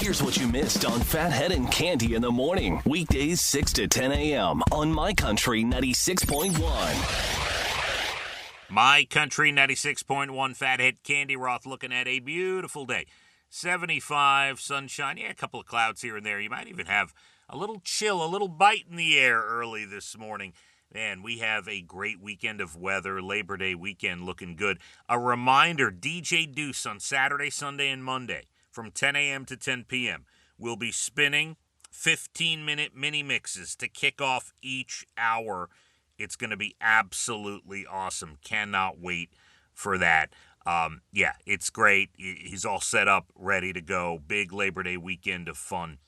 Here's what you missed on Phathead and Cande in the morning. Weekdays 6 to 10 a.m. on My Country 96.1. My Country 96.1, Phathead, Cande Roth looking at a beautiful day. 75, sunshine, yeah, a couple of clouds here and there. You might even have a little chill, a little bite in the air early this morning. Man, we have a great weekend of weather. Labor Day weekend looking good. A reminder, DJ Deuce on Saturday, Sunday, and Monday from 10 a.m. to 10 p.m. We'll be spinning 15-minute mini mixes to kick off each hour. It's going to be absolutely awesome. Cannot wait for that. Yeah, it's great. He's all set up, ready to go. Big Labor Day weekend of fun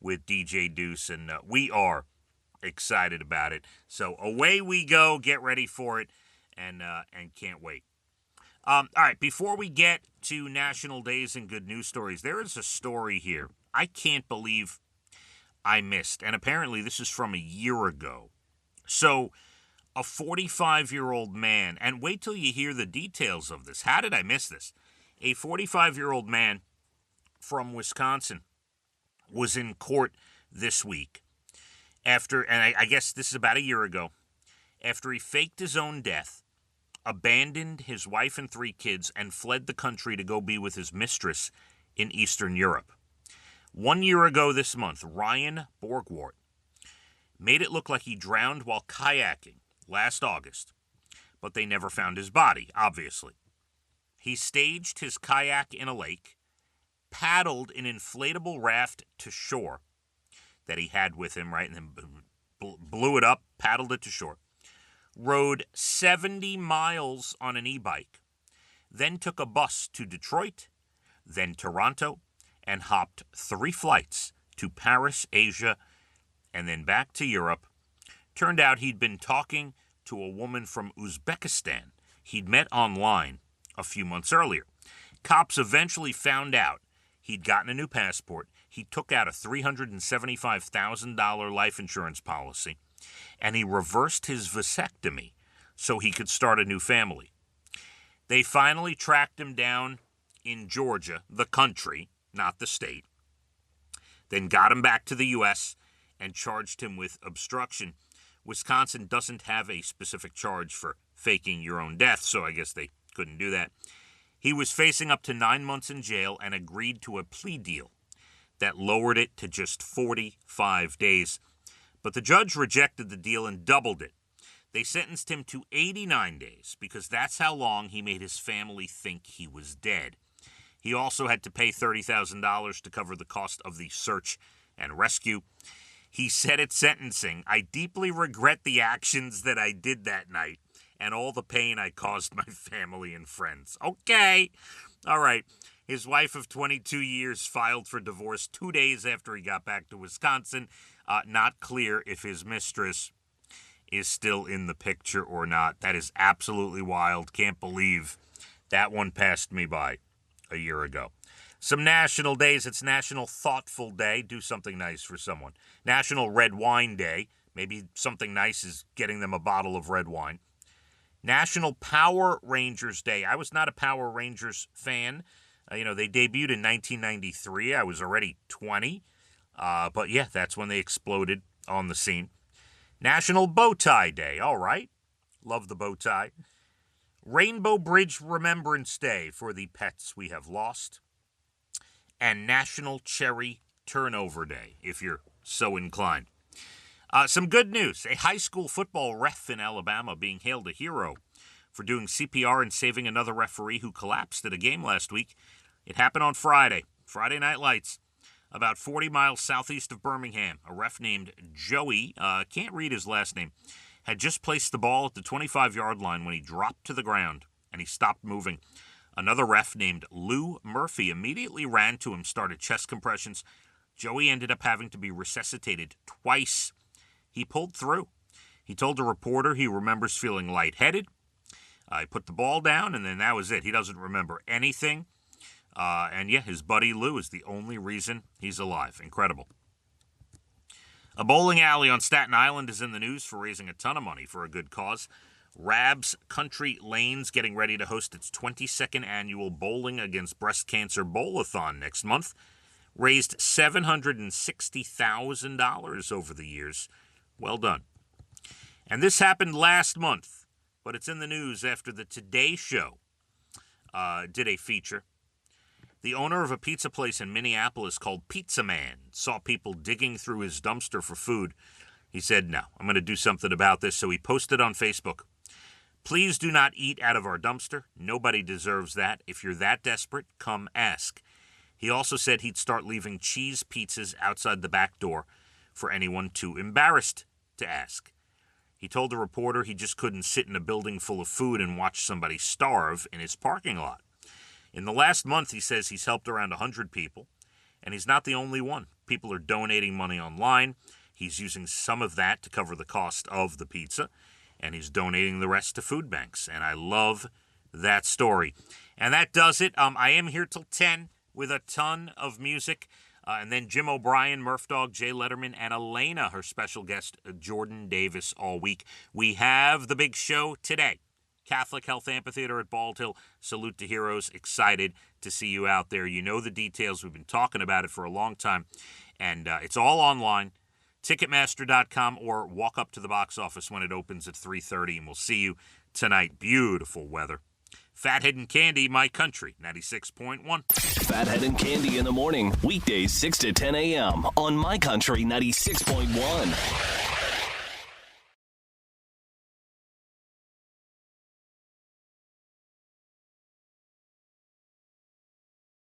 with DJ Deuce, and we are excited about it. So away we go. Get ready for it, and can't wait. All right, before we get to National Days and good news stories, there is a story here I can't believe I missed, and apparently this is from a year ago. So a 45-year-old man, and wait till you hear the details of this. How did I miss this? A 45-year-old man from Wisconsin was in court this week after, and I guess this is about a year ago, after he faked his own death, abandoned his wife and 3 kids, and fled the country to go be with his mistress in Eastern Europe. 1 year ago this month, Ryan Borgwart made it look like he drowned while kayaking last August, but they never found his body, obviously. He staged his kayak in a lake, paddled an inflatable raft to shore that he had with him, right, and then blew it up, paddled it to shore, rode 70 miles on an e-bike, then took a bus to Detroit, then Toronto, and hopped 3 flights to Paris, Asia, and then back to Europe. Turned out he'd been talking to a woman from Uzbekistan he'd met online a few months earlier. Cops eventually found out he'd gotten a new passport. He took out a $375,000 life insurance policy, and he reversed his vasectomy so he could start a new family. They finally tracked him down in Georgia, the country, not the state, then got him back to the U.S. and charged him with obstruction. Wisconsin doesn't have a specific charge for faking your own death, so I guess they couldn't do that. He was facing up to 9 months in jail and agreed to a plea deal that lowered it to just 45 days. But the judge rejected the deal and doubled it. They sentenced him to 89 days because that's how long he made his family think he was dead. He also had to pay $30,000 to cover the cost of the search and rescue. He said at sentencing, "I deeply regret the actions that I did that night and all the pain I caused my family and friends." Okay. All right. His wife of 22 years filed for divorce 2 days after he got back to Wisconsin. Not clear if his mistress is still in the picture or not. That is absolutely wild. Can't believe that one passed me by a year ago. Some national days. It's National Thoughtful Day. Do something nice for someone. National Red Wine Day. Maybe something nice is getting them a bottle of red wine. National Power Rangers Day. I was not a Power Rangers fan. They debuted in 1993. I was already 20. But yeah, that's when they exploded on the scene. National Bow Tie Day. All right. Love the bow tie. Rainbow Bridge Remembrance Day for the pets we have lost. And National Cherry Turnover Day, if you're so inclined. Some good news. A high school football ref in Alabama being hailed a hero for doing CPR and saving another referee who collapsed at a game last week. It happened on Friday Night Lights, about 40 miles southeast of Birmingham. A ref named Joey, can't read his last name, had just placed the ball at the 25-yard line when he dropped to the ground and he stopped moving. Another ref named Lou Murphy immediately ran to him, started chest compressions. Joey ended up having to be resuscitated twice. He pulled through. He told a reporter he remembers feeling lightheaded. He put the ball down, and then that was it. He doesn't remember anything. And yeah, his buddy Lou is the only reason he's alive. Incredible. A bowling alley on Staten Island is in the news for raising a ton of money for a good cause. Rabs Country Lanes getting ready to host its 22nd annual Bowling Against Breast Cancer Bowl-a-thon next month. raised $760,000 over the years. Well done. And this happened last month, but it's in the news after the Today Show did a feature. The owner of a pizza place in Minneapolis called Pizza Man saw people digging through his dumpster for food. He said, no, I'm going to do something about this. So he posted on Facebook, please do not eat out of our dumpster. Nobody deserves that. If you're that desperate, come ask. He also said he'd start leaving cheese pizzas outside the back door for anyone too embarrassed to ask. He told the reporter he just couldn't sit in a building full of food and watch somebody starve in his parking lot. In the last month, he says he's helped around 100 people, and he's not the only one. People are donating money online. He's using some of that to cover the cost of the pizza, and he's donating the rest to food banks. And I love that story. And that does it. I am here till 10 with a ton of music. And then Jim O'Brien, Murph Dog, Jay Letterman, and Elena, her special guest, Jordan Davis, all week. We have the big show today. Catholic Health Amphitheater at Bald Hill. Salute to Heroes. Excited to see you out there. You know the details. We've been talking about it for a long time. And it's all online. Ticketmaster.com, or walk up to the box office when it opens at 3:30, and we'll see you tonight. Beautiful weather. Phathead and Cande, My Country, 96.1. Phathead and Cande in the morning, weekdays 6 to 10 a.m. on My Country 96.1.